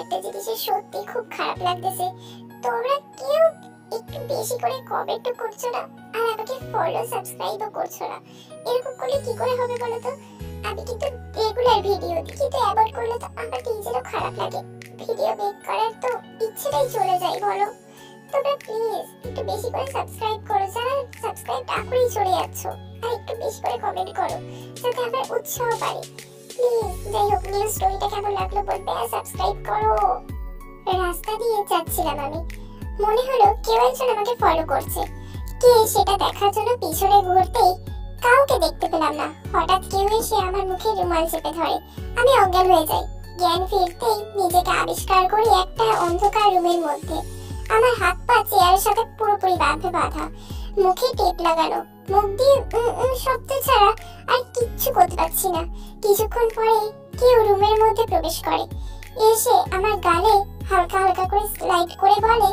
একটা জিনিসের সত্যি খুব খারাপ লাগতেছে, তোমরা কেউ একটু বেশি করে কমেন্টও করছো না আর আমাকে ফলো সাবস্ক্রাইবও করছো না। এরকম করলে কি করে হবে বলো তো? আমি কিন্তু রেগুলার ভিডিও দিই, কিন্তু অ্যাভয়েড করলে তো আমার নিজেরও খারাপ লাগে, ভিডিও মেক করার তো ইচ্ছেটাই চলে যায় বলো। তোমরা প্লিজ একটু বেশি করে সাবস্ক্রাইব করো, যারা সাবস্ক্রাইব না করেই চলে যাচ্ছ, আর একটু বেশি করে কমেন্ট করো যাতে আমার উৎসাহ বাড়ে প্লিজ। যাই হোক, নিউ স্টোরিটা কেমন লাগলো বলবে আর সাবস্ক্রাইব করো। রাস্তা দিয়ে যাচ্ছিলাম আমি, মনে হলো কেউ একজন আমাকে ফলো করছে। কে সেটা দেখার জন্য পিছনে ঘুরতেই কাউকে দেখতে পেলাম না। হঠাৎ কেউ এসে আমার মুখে রুমাল চেপে ধরে, আমি অজ্ঞান হয়ে যাই। জ্ঞান ফিরতেই নিজেকে আবিষ্কার করি একটা অন্ধকার রুমের মধ্যে। আমার হাত পা চেয়ারের সাথে পুরোপুরি বাঁধা, মুখে টেপ লাগানো, মুখ দিয়ে শব্দ ছাড়া আর কিচ্ছু করতে পারছি না। কিছুক্ষণ পরে কেউ রুমের মধ্যে প্রবেশ করে, এসে আমার গালে হালকা হালকা করে স্লাইড করে বলে,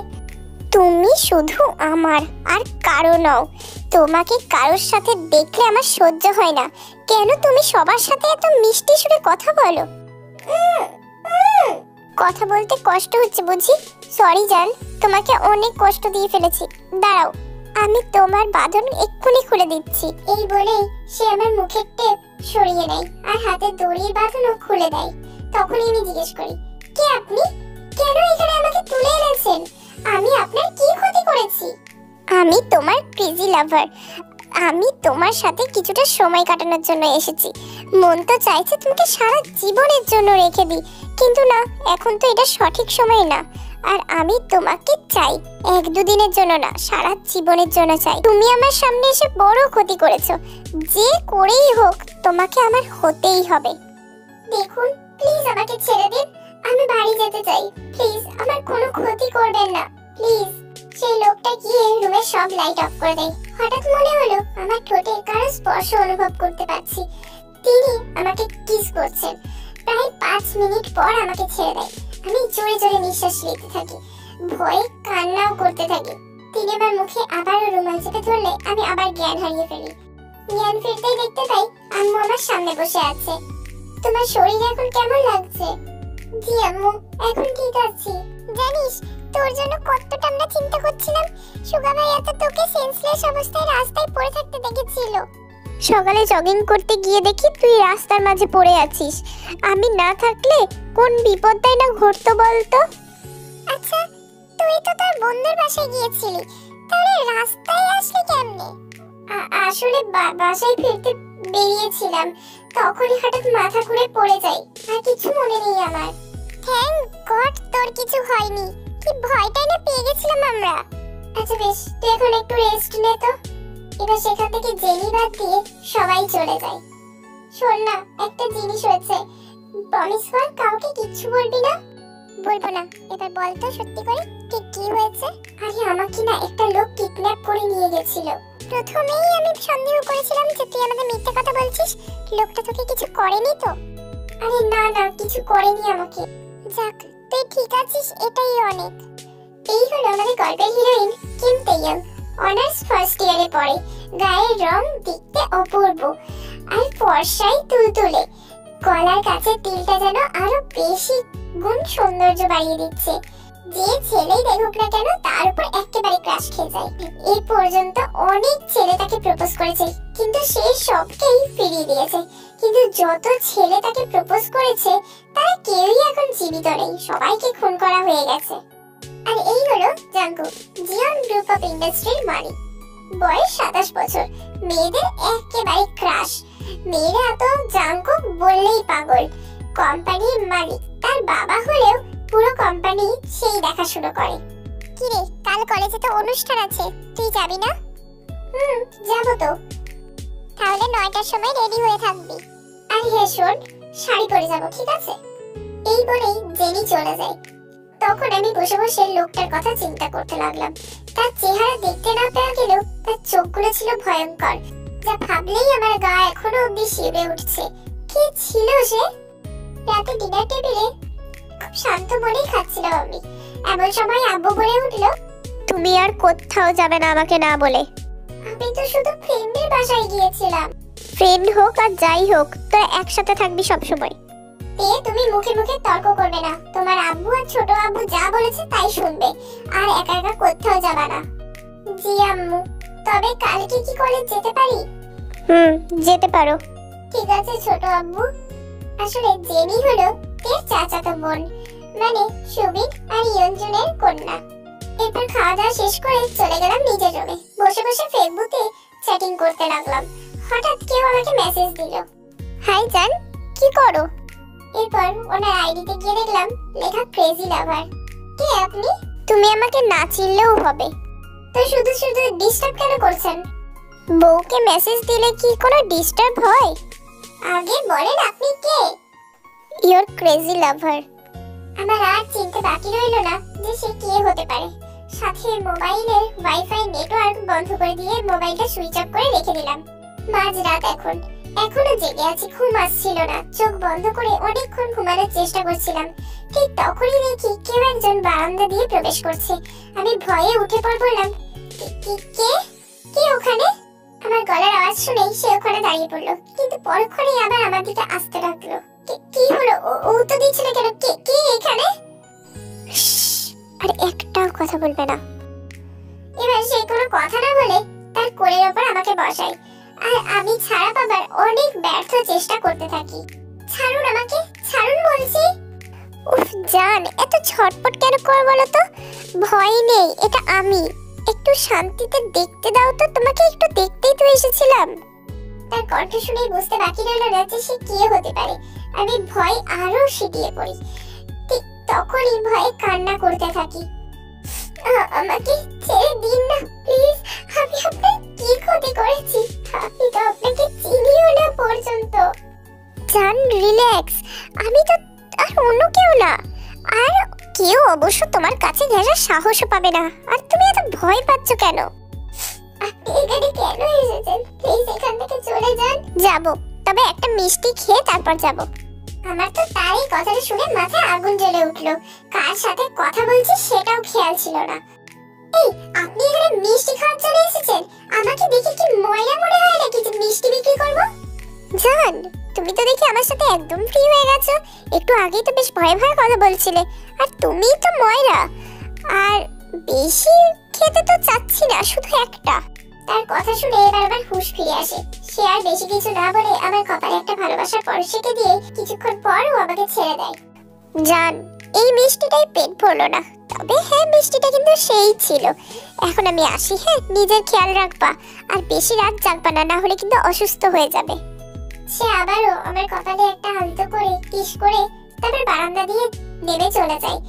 তুমি শুধু আমার আর কারো নও। তোমাকে কারোর সাথে দেখলে আমার সহ্য হয় না। কেন তুমি সবার সাথে এত মিষ্টি সুরে কথা বলো? কথা বলতে কষ্ট হচ্ছে বুঝি? সরি জান, তোমাকে অনেক কষ্ট দিয়ে ফেলেছি। দাঁড়াও, আমি তোমার বাঁধন এক্ষুনি খুলে দিচ্ছি। এই বলে সে আমার মুখের টেপ সরিয়ে নেয় আর হাতের দড়ির বাঁধনও খুলে দেয়। তখনই আমি জিজ্ঞেস করি, কে আপনি? কেন এখানে আমাকে তুলে এনেছেন? আমি আপনার কি ক্ষতি করেছি? আমি তোমার ক্রেজি লাভার। আমি তোমার সাথে কিছুটা সময় কাটানোর জন্য এসেছি। মন তো চাইছে তোমাকে সারা জীবনের জন্য রেখে দিই, কিন্তু না, এখন তো এটা সঠিক সময় না। আর আমি তোমাকে চাই, এক দুদিনের জন্য না, সারা জীবনের জন্য চাই। তুমি আমার সামনে এসে বড় ক্ষতি করেছো, যে করেই হোক তোমাকে আমার হতেই হবে। দেখুন, প্লিজ আমাকে ছেড়ে দিন, আমি বাড়ি যেতে চাই। প্লিজ আমার কোনো ক্ষতি করবেন না, প্লিজ। সেই লোকটা গিয়ে রুমের সব লাইট অফ করে দেয়। হঠাৎ মনে হলো আমার ঠোঁটে কারো স্পর্শ অনুভব করতে পারছি। তিনি আমাকে কিস করছেন। প্রায় 5 মিনিট পর আমাকে ছেড়ে দেয়। আমি জোরে জোরে নিঃশ্বাস নিতে থাকি, ভয়ে কান্নাও করতে থাকি। তিনি আমার মুখে আবারও রুমাল চেপে ধরলে আমি আবার জ্ঞান হারিয়ে ফেলি। জ্ঞান ফিরতেই দেখতে পাই আম্মু আমার সামনে বসে আছে। তোমার শরীর এখন কেমন লাগছে? জি আম্মু, এখন ঠিক আছি। জানিস, তোর জন্য কতটা আমরা চিন্তা করছিলাম। সুগা ভাইয়া তো তোকে সেন্সলেস অবস্থায় রাস্তায় পড়ে থাকতে দেখেছিল। সকালে জগিং করতে গিয়ে দেখি তুই রাস্তার মাঝে পড়ে আছিস। আমি না থাকলে কোন বিপদটাই না ঘটতো বলতো। আচ্ছা, তুই তো তোর বন্ধুর বাসায় গিয়েছিলি, তাহলে রাস্তায় আসলি কেমনে? আসলে বাসায় ফিরতে বেরিয়েছিলাম, তখনই হঠাৎ মাথা ঘুরে পড়ে যাই। আর কিছু মনে নেই আমার। থ্যাংক গড তোর কিছু হয়নি। কি ভয়টাই না পেয়ে গেছিলাম আমরা। আচ্ছা বেশ, তুই এখন একটু রেস্ট নে তো। এবার সেখান থেকে জেনি বাদ দিয়ে সবাই চলে যায়। শোন না, একটা জিনিস হয়েছে, প্রমিস কর কাউকে কিচ্ছু বলবি না। বলবো না। এবার বল তো সত্যি করে কি হয়েছে? আরে আমাকে না একটা লোক কিডন্যাপ করে নিয়ে গেছিল। প্রথমেই আমি সন্দেহ করেছিলাম যে তুই আমাদের মিথ্যে কথা বলছিস। লোকটা তোকে কিছু করেনি তো? আরে না না, কিছু করেনি আমাকে। যাক, তুই ঠিক আছিস, এটাই অনেক। এই হলো আমাদের গল্পের হিরোইন কিম তেইয়ং। অনার্স ফার্স্ট ইয়ারে পড়ে। গায়ের রং দেখতে অপূর্ব আর ফর্সাই তুলতুলে। গলার কাছে তিলটা যেন আরো বেশি গুণ সৌন্দর্য বাড়িয়ে দিচ্ছে। যে ছেলেই দেখুক না কেন তার উপর একেবারে ক্রাশ খেয়ে যায়। এই পর্যন্ত অনেক ছেলে তাকে প্রপোজ করেছে, কিন্তু সে সবকেই ফিরিয়ে দিয়েছে। কিন্তু যত ছেলে তাকে প্রপোজ করেছে তারা কেউই এখন জীবিত নেই, সবাইকে খুন করা হয়ে গেছে। আর এই হলো জাঙ্কুক, জিওন গ্রুপ অফ ইন্ডাস্ট্রির মালিক। বয়স 27 বছর। মেয়েদের একেবারে ক্রাশ। মেয়েরা তো জাঙ্কুক বললেই পাগল। কোম্পানির মালিক তার বাবা হলেও পুরো কোম্পানি সেই দেখাশোনা করে। কি রে, কাল কলেজে তো অনুষ্ঠান আছে, তুই যাবি না? যাবো তো। তাহলে 9টার সময় রেডি হয়ে থাকবি। আর হ্যাঁ শোন, শাড়ি পরে যাবো, ঠিক আছে? এই বলেই জেনি চলে যায়। তখন আমি বসে বসে লোকটার কথা চিন্তা করতে লাগলাম। তার চেহারা দেখতে না পাওয়া গেলেও তার চোখগুলো ছিল ভয়ঙ্কর, যা ভাবলেই আমার গা এখনো অব্দি শিউরে উঠছে। কি ছিল সে? রাতে ডিনার টেবিলে খুব শান্ত মনেই খাচ্ছিলাম আমি। এমন সময় আব্বু বলে উঠলো, তুমি আর কোথাও যাবে না আমাকে না বলে। আমি তো শুধু ফ্রেন্ডের বাসায় গিয়েছিলাম। ফ্রেন্ড হোক আর যাই হোক, তোরা একসাথে থাকবি সব সময়। তুমি মুখে মুখে তর্ক করবে না। তোমার আব্বু ছোট আব্বু যা বলেছে তাই শুনবে, আর একা একা কোথাও যাবে না। জি আম্মু, তবে কালকে কি কলেজ যেতে পারি? যেতে পারো। ঠিক আছে ছোট আব্বু। আসলে জেনি হলো তের চাচাতো বোন, মানে সুবিন আর ইয়ঞ্জনের কন্যা। এরপর খাওয়া দাওয়া শেষ করে চলে গেলাম নিজের রুমে। বসে বসে ফেসবুকে চ্যাটিং করতে লাগলাম। হঠাৎ কেউ আমাকে মেসেজ দিল, হাই জান, কি করো? এরপর ওনার আইডিতে গিয়ে দেখলাম লেখা ক্রেজি লাভার। কে আপনি? তুমি আমাকে না চিনলেও হবে, তো শুধু শুধু ডিস্টার্ব কেন করছেন? বউকে মেসেজ দিলে কি কোনো ডিস্টার্ব হয়? আগে বলেন আপনি কে? Your crazy lover. আমার আর চিনতে বাকি রইল না যে সে কে হতে পারে। সাথে মোবাইলের ওয়াইফাই নেটওয়ার্ক বন্ধ করে দিয়ে মোবাইলটা সুইচ অফ করে রেখে দিলাম। মাঝরাত এখনো জেগে আছি, ঘুম আসছিল না। চোখ বন্ধ করে অনেকক্ষণ ঘুমানোর চেষ্টা করছিলাম। ঠিক তখনই দেখি কেউ একজন বারান্দা দিয়ে প্রবেশ করছে। আমি ভয়ে উঠে পড়লাম। কে কে ওখানে? আমার গলার আওয়াজ শুনেই সে ওখানে দাঁড়িয়ে পড়লো, কিন্তু পরক্ষণেই আবার আমার দিকে আসতে লাগলো। কি হলো? ও তো দিচ্ছে না কেন? কে এখানে? আর একটাও কথা বলবে না। এবার সে কোনো কথা না বলে তার কোলের ওপর আমাকে বসায়, আর আমি ছাড়া পাবার অনেক ব্যর্থ চেষ্টা করতে থাকি। ছাড়ুন আমাকে, ছাড়ুন বলছি। উফ জান, এত ছটপট কেন কর বলো তো? ভয় নেই, এটা আমি। একটু শান্তিতে দেখতে দাও তো, তোমাকে একটু দেখতেই তো এসেছিলাম। তার কণ্ঠ শুনেই বুঝতে বাকি রইল না যে সে কে হতে পারে। আমি ভয় আরো সিটিয়ে পড়ি। ঠিক তখনই ভয়ে কান্না করতে থাকি। আমাকে ছেড়ে দিন না প্লিজ, আমি আপনার কি ক্ষতি করেছি? আমি তো আপনাকে চিনিও না পর্যন্ত। জান রিল্যাক্স, আমি তো আর অন্য কেউ না। আর কেউ অবশ্য তোমার কাছে ঘেঁষার সাহসও পাবে না। আর তুমি এত ভয় পাচ্ছ কেন? আপনি এখানে কেন এসেছেন? প্লিজ এখান থেকে চলে যান। যাব, তবে একটা মিষ্টি খেয়ে তারপর যাব। আমার তো তার এই কথাটা শুনে মাথায় আগুন জ্বলে উঠলো। কার সাথে কথা বলছি সেটাও খেয়াল ছিল না। এই, আপনি এখানে মিষ্টি খাওয়ার জন্য এসেছেন? আমাকে দেখে কি ময়লা মনে হয় নাকি যে মিষ্টি বিক্রি করব? জান, তুমি তো দেখি আমার সাথে একদম ফ্রি হয়ে গেছো। একটু আগেই তো বেশ ভয়ে ভয়ে কথা বলছিলে, আর তুমি তো ময়রা। আর বেশি খেতে তো চাচ্ছি না, শুধু একটা। তার কথা শুনে এবার আমার হুঁশ ফিরে আসে। সে আর বেশি কিছু না বলে আমার কপালে একটা ভালোবাসার পরশকে দিয়ে কিছুক্ষণ পর ও আমাকে ছেড়ে দেয়। জান, এই মিষ্টিটাই পেট ভরলো না, তবে হ্যাঁ মিষ্টিটা কিন্তু সেই ছিল। এখন আমি আসি, হ্যাঁ নিজের খেয়াল রাখবা, আর বেশি রাত জাগবা না, না হলে কিন্তু অসুস্থ হয়ে যাবে। সে আবারও আমার কপালে একটা আলতো করে কিস করে তারপর বারান্দা দিয়ে নেমে চলে যায়।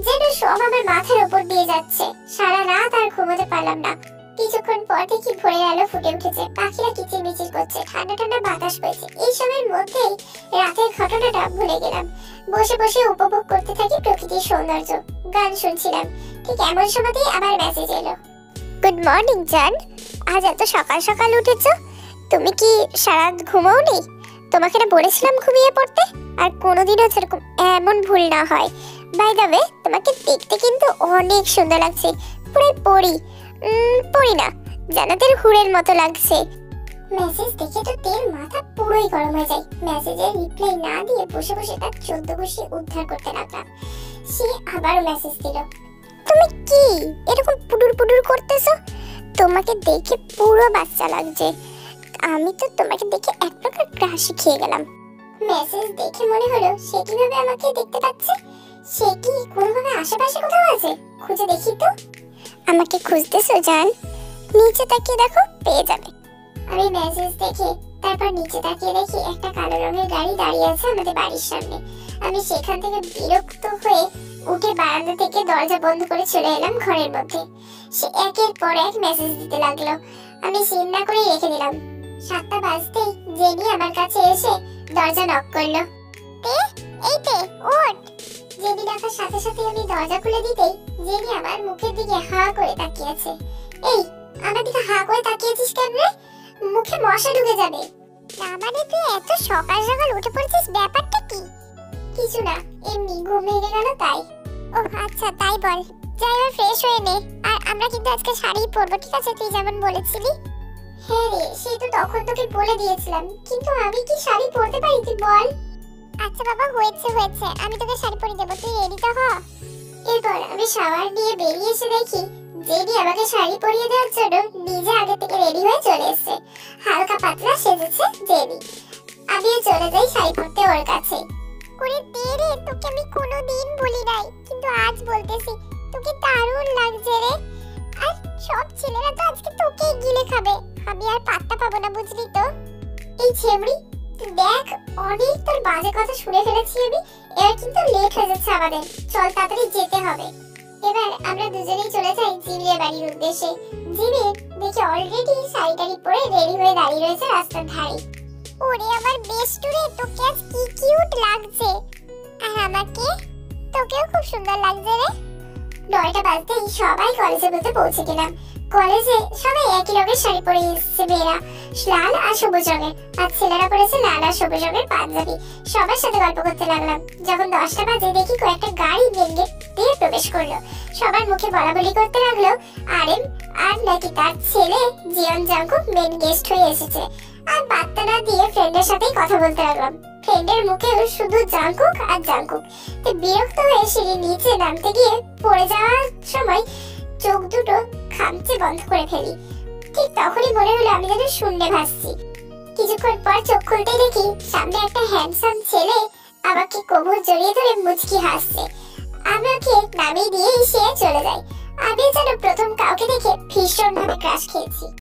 যেন সব আমার মাথার উপর দিয়ে যাচ্ছে। সারা রাত আর ঘুমোতে পারলাম না। কিছুক্ষণ পর থেকে ভোরের আলো ফুটে উঠেছে, পাখিরা কিচিরমিচির করছে, ঠান্ডা ঠান্ডা বাতাস বইছে। এই সময়ের মধ্যেই রাতের ঘটনাটা ভুলে গেলাম। বসে বসে উপভোগ করতে থাকি প্রকৃতির সৌন্দর্য, গান শুনছিলাম। ঠিক এমন সময়তেই আবার মেসেজ এলো। গুড মর্নিং জান, আজ এত সকাল সকাল উঠেছো? তুমি কি সারা রাত ঘুমাওনি? তোমাকে না বলেছিলাম ঘুমিয়ে পড়তে। আর কোনোদিনও সেরকম এমন ভুল না হয়। বাই দ্য ওয়ে, তোমাকে দেখতে কিন্তু অনেক সুন্দর লাগছে, পুরো পরি। পরি না, জান্নাতের হুরের মতো লাগছে। মেসেজ দেখে তো তের মাথা পুরোই গরম হয়ে যায়। মেসেজের রিপ্লাই না দিয়ে বসে বসে তার 14 বসে উদ্ধার করতে লাগলাম। সে আবারও মেসেজ দিল, তুমি কি এরকম পুডুর পুডুর করতেছো? তোমাকে দেখে পুরো বাচ্চা লাগছে। আমি তো তোমাকে দেখে এক প্রকার ক্রাশই খেয়ে গেলাম। মেসেজ দেখে মনে হলো সে কিভাবে আমাকে দেখতে পাচ্ছে। সে কি কোনোভাবে আশেপাশে কোথাও আছে? খুঁজে দেখি তো। আমাকে খুঁজতেছো জান? নিচে তাকিয়ে দেখো, পেয়ে যাবে। আমি মেসেজ দেখে তারপর নিচে তাকিয়ে দেখি একটা কালো রঙের গাড়ি দাঁড়িয়ে আছে আমাদের বাড়ির সামনে। আমি সেখান থেকে বিরক্ত হয়ে উঠে বারান্দা থেকে দরজা বন্ধ করে চলে এলাম ঘরের মধ্যে। সে একের পর এক মেসেজ দিতে লাগলো। আমি সিন না করে রেখে দিলাম। 7টা বাজতেই জেনি আমার কাছে এসে দরজা নক করলো। এই তে ওঠ। জেনি ডাকার সাথে সাথে আমি দরজা খুলে দিতেই জেনি আমার মুখের দিকে হা করে তাকিয়ে আছে। এই, আমার দিকে হা করে তাকিয়েছিস কেন রে? মুখে মশা ঢুকে যাবে। না মানে তুই এত সকাল সকাল উঠে পড়ছিস, ব্যাপারটা কি? কিছু না, এমনি ঘুম ভেঙে গেল তাই। ও আচ্ছা, তাই বল। যাই এবার ফ্রেশ হয়ে নে। আর আমরা কিন্তু আজকে শাড়ি পরবো, ঠিক আছে? তুই যেমন বলেছিলি। হ্যাঁ রে, সে তো তখন তোকে বলে দিয়েছিলাম, কিন্তু আমি কি শাড়ি পরতে পারি তুই বল? আচ্ছা বাবা, হয়েছে হয়েছে, আমি তোকে শাড়ি পরিয়ে দেবো, তুই রেডি তো হ। এরপর আমি শাওয়ার নিয়ে বেরিয়ে এসে দেখি জেনি আমাকে শাড়ি পরিয়ে দেওয়ার জন্য নিজে আগে থেকে রেডি হয়ে চলে এসেছে। হালকা পাতলা সেজেছে জেনি। আমিও চলে যাই শাড়ি পরতে ওর কাছে। ওরে দে রে, তোকে আমি কোনোদিন বলি নাই, কিন্তু আজ বলতেছি, তোকে দারুণ লাগছে রে। আর সব ছেলেরা তো আজকে তোকে গিলে খাবে, আমি আর পাত্তা পাবো না, বুঝলি তো। এই ছেমড়ি, দেখ অনেক তোর বাজে কথা শুনে ফেলেছি আমি, এবার কিন্তু লেট হয়ে যাচ্ছে আমাদের, চল তাড়াতাড়ি যেতে হবে। এবার আমরা দুজনেই চলে যাই জিমির বাড়ির উদ্দেশ্যে। জিমি দেখি অলরেডি শাড়ি পরে রেডি হয়ে দাঁড়িয়ে রয়েছে রাস্তার ধারে। ওরে আমার বেস্টু রে, তোকে আজ কি কিউট লাগছে, আর আমাকে তোকেও খুব সুন্দর লাগছে রে। 9টা বাজতেই সবাই কলেজে বলতে পৌঁছে গেলাম। কলেজে সবাই একই রঙের শাড়ি পরে এসেছে, মেয়েরা লাল আর সবুজ রঙের, আর ছেলেরা পরেছে লাল আর সবুজ রঙের পাঞ্জাবি। সবার সাথে গল্প করতে লাগলাম। যখন 10টা বাজে দেখি কয়েকটা গাড়ি মেন গেট দিয়ে প্রবেশ করলো। সবার মুখে বলাবলি করতে লাগলো আরএম আর নাকি তার ছেলে জিয়ন জাংকুক মেন গেস্ট হয়ে এসেছে। আর পাত্তা না দিয়ে ফ্রেন্ডের সাথেই কথা বলতে লাগলাম। ফ্রেন্ডের মুখে শুধু জাংকুক আর জাংকুক। বিরক্ত হয়ে সিঁড়ির নিচে নামতে গিয়ে পড়ে যাওয়ার সময় চোখ দুটো খামচে বন্ধ করে ফেলি। ঠিক তখনই মনে হলো আমি যেন শূন্যে ভাসছি। কিছুক্ষণ পর চোখ খুলতে দেখি সামনে একটা হ্যান্ডসাম ছেলে আমাকে কোমর জড়িয়ে ধরে মুচকি হাসছে। আমাকে নামিয়ে দিয়ে সে চলে যায়। আমি যেন প্রথম কাউকে দেখে ভীষণভাবে ক্রাশ খেয়েছি।